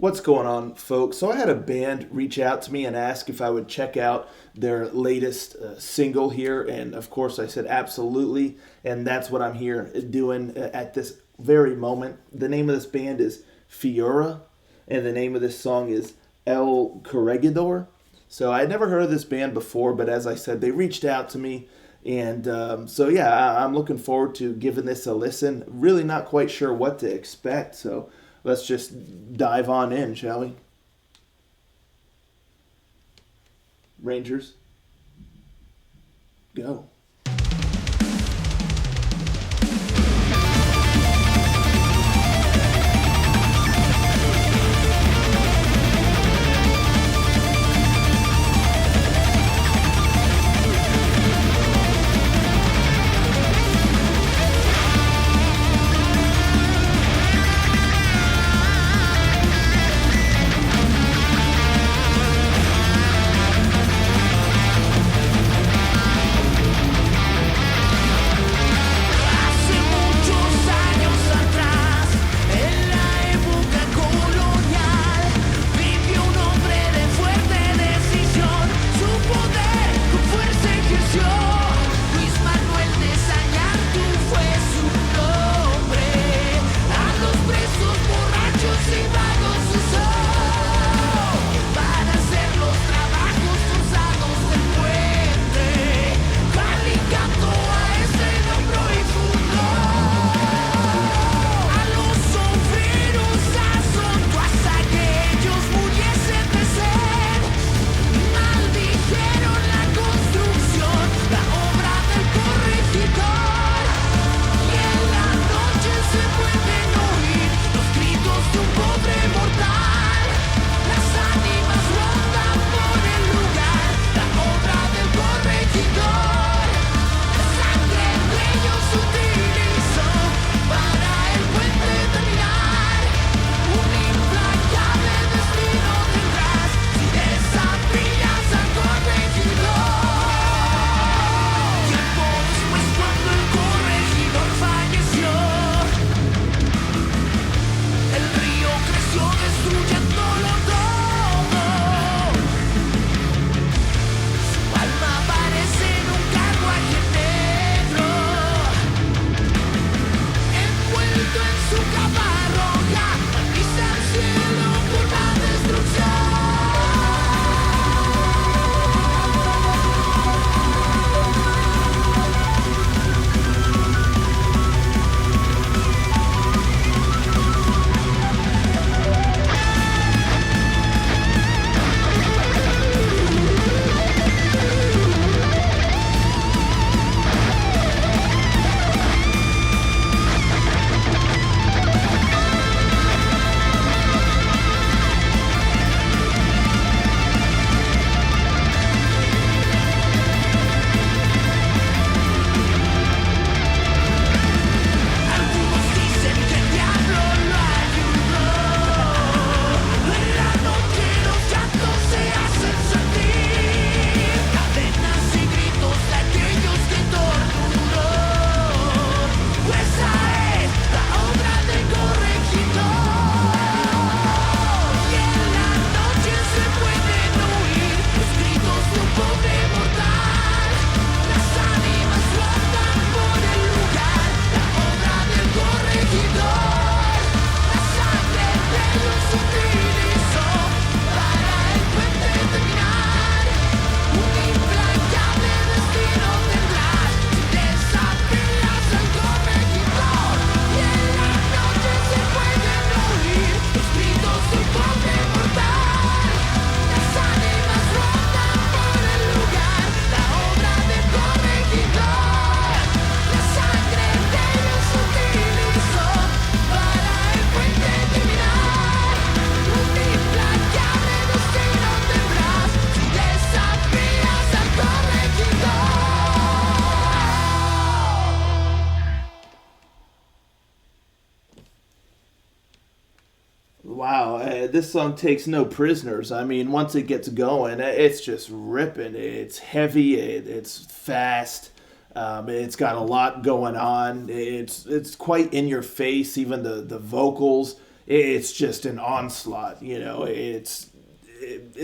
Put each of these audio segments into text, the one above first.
What's going on, folks? So I had a band reach out to me and ask if I would check out their latest single here, and of course I said absolutely, and that's what I'm here doing at this very moment. The name of this band is Fiura, and the name of this song is El Corregidor. So I had never heard of this band before, but as I said, they reached out to me, and so yeah, I'm looking forward to giving this a listen. Really not quite sure what to expect, so let's just dive on in, shall we? Rangers, go. Wow, this song takes no prisoners. I mean, once it gets going, it's just ripping. It's heavy. It's fast. It's got a lot going on. It's quite in your face. Even the vocals. it's just an onslaught. It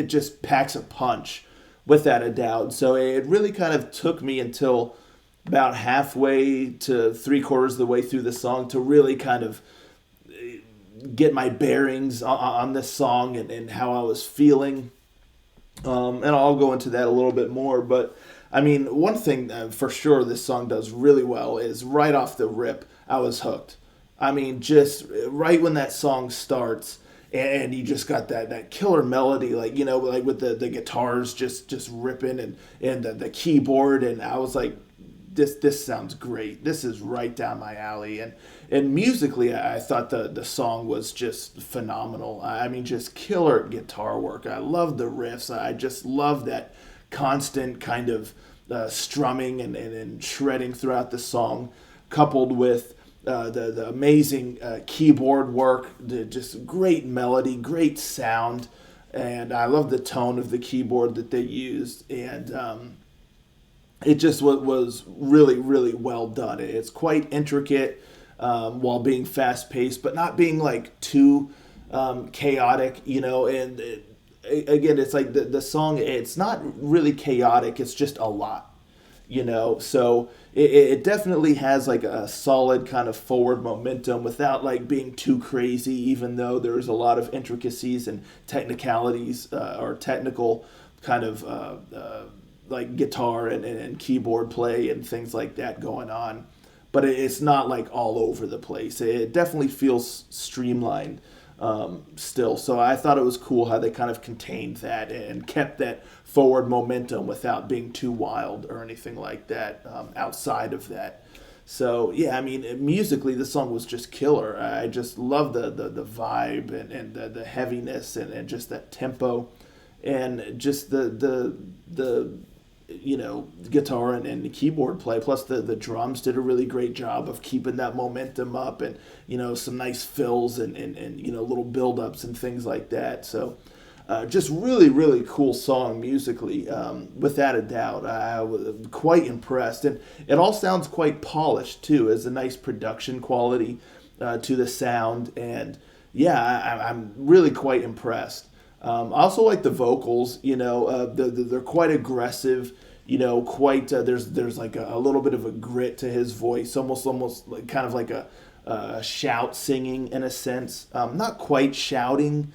just packs a punch, without a doubt. So it really kind of took me until about halfway to three-quarters of the way through the song to really kind of get my bearings on this song and how I was feeling. And I'll go into that a little bit more. But I mean, one thing for sure this song does really well is right off the rip, I was hooked. I mean, just right when that song starts, and you just got that killer melody, like like with the guitars just ripping and the keyboard, and I was like, this sounds great. This is right down my alley. And musically, I thought the song was just phenomenal. I mean, just killer guitar work. I love the riffs. I just love that constant kind of strumming and shredding throughout the song, coupled with the amazing keyboard work, the just great melody, great sound, and I love the tone of the keyboard that they used, and it just was really, really well done. It's quite intricate while being fast paced, but not being like too chaotic, and again, it's like the song, it's not really chaotic, it's just a lot. So it definitely has like a solid kind of forward momentum without like being too crazy, even though there's a lot of intricacies and technicalities or technical kind of like guitar and keyboard play and things like that going on, but it's not like all over the place. It definitely feels streamlined still. So I thought it was cool how they kind of contained that and kept that forward momentum without being too wild or anything like that outside of that. So yeah, I mean, musically the song was just killer. I just love the vibe and the heaviness and just that tempo and just the guitar and the keyboard play, plus the drums did a really great job of keeping that momentum up, and some nice fills and little build-ups and things like that. So just really, really cool song musically, without a doubt. I was quite impressed, and it all sounds quite polished too. There's a nice production quality to the sound, and yeah, I'm really quite impressed. I also like the vocals. They're quite aggressive. Quite there's like a little bit of a grit to his voice, almost like kind of like a shout singing in a sense. Not quite shouting.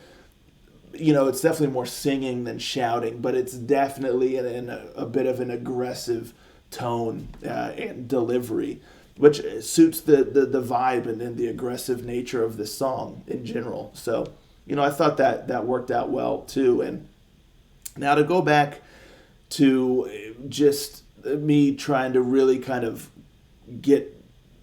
It's definitely more singing than shouting, but it's definitely in a bit of an aggressive tone and delivery, which suits the vibe and the aggressive nature of the song in general. So. I thought that worked out well too. And now to go back to just me trying to really kind of get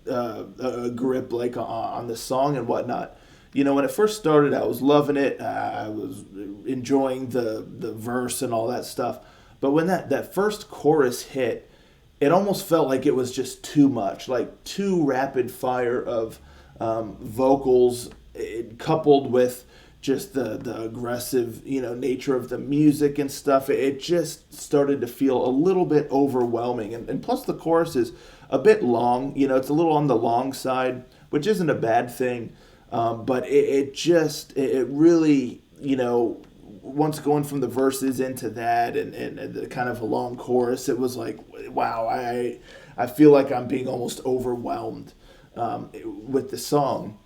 a grip like on the song and whatnot. When it first started, I was loving it. I was enjoying the verse and all that stuff. But when that first chorus hit, it almost felt like it was just too much, like too rapid fire of vocals coupled with just the aggressive nature of the music and stuff. It just started to feel a little bit overwhelming, and plus the chorus is a bit long. It's a little on the long side, which isn't a bad thing, but it really once going from the verses into that and the kind of a long chorus, it was like, wow, I feel like I'm being almost overwhelmed with the song.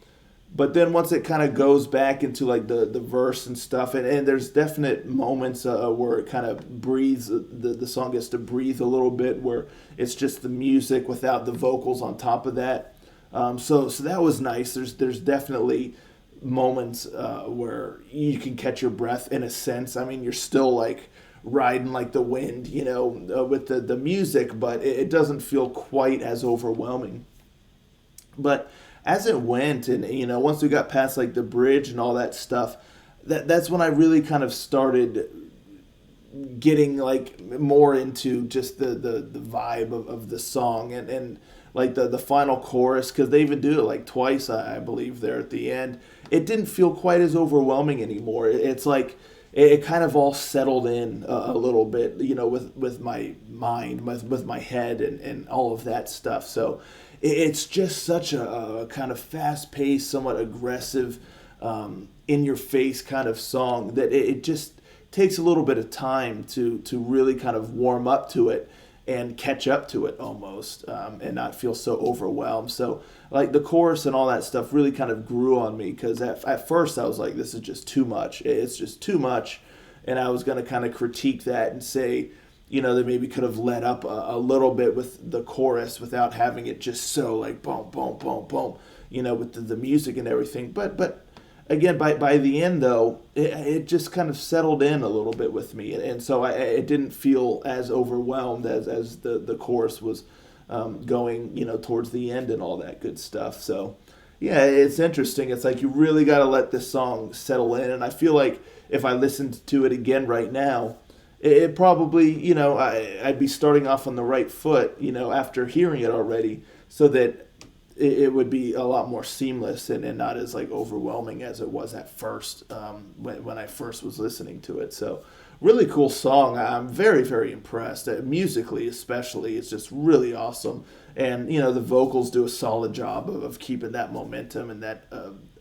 But then once it kind of goes back into like the verse and stuff, and there's definite moments where it kind of breathes, the song gets to breathe a little bit, where it's just the music without the vocals on top of that. So that was nice. There's definitely moments where you can catch your breath in a sense. I mean, you're still like riding like the wind, with the music, but it doesn't feel quite as overwhelming. But as it went, and once we got past like the bridge and all that stuff, that's when I really kind of started getting like more into just the vibe of the song and like the final chorus, because they even do it like twice, I believe, there at the end. It didn't feel quite as overwhelming anymore. It's like it kind of all settled in a little bit, with my mind, with my head and all of that stuff. So it's just such a kind of fast-paced, somewhat aggressive in your face kind of song that it just takes a little bit of time to really kind of warm up to it and catch up to it almost, and not feel so overwhelmed. So like the chorus and all that stuff really kind of grew on me because at first I was like, this is just too much. It's just too much. And I was going to kind of critique that and say, they maybe could have let up a little bit with the chorus without having it just so like boom, boom, boom, boom, with the music and everything. But again, by the end though, it just kind of settled in a little bit with me, and so it didn't feel as overwhelmed as the chorus was going, towards the end and all that good stuff. So yeah, it's interesting. It's like you really got to let this song settle in, and I feel like if I listened to it again right now, it probably, I'd be starting off on the right foot, after hearing it already, so that it would be a lot more seamless and not as like overwhelming as it was at first, when I first was listening to it. So really cool song. I'm very, very impressed. Musically especially, it's just really awesome. And, the vocals do a solid job of keeping that momentum and that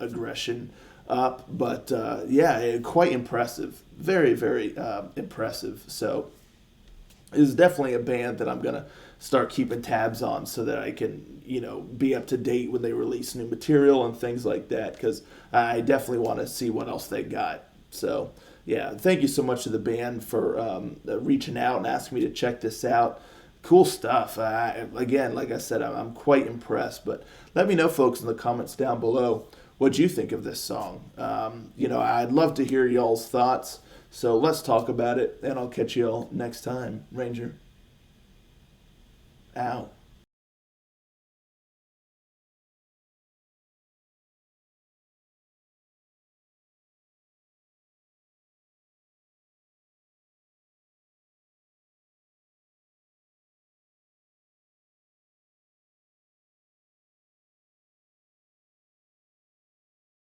aggression up. But yeah, quite impressive. Very, very impressive. So it is definitely a band that I'm going to start keeping tabs on so that I can, be up to date when they release new material and things like that, because I definitely want to see what else they got. So, yeah, thank you so much to the band for reaching out and asking me to check this out. Cool stuff. Again, like I said, I'm quite impressed, but let me know, folks, in the comments down below what you think of this song. I'd love to hear y'all's thoughts, so let's talk about it, and I'll catch y'all next time. Ranger out.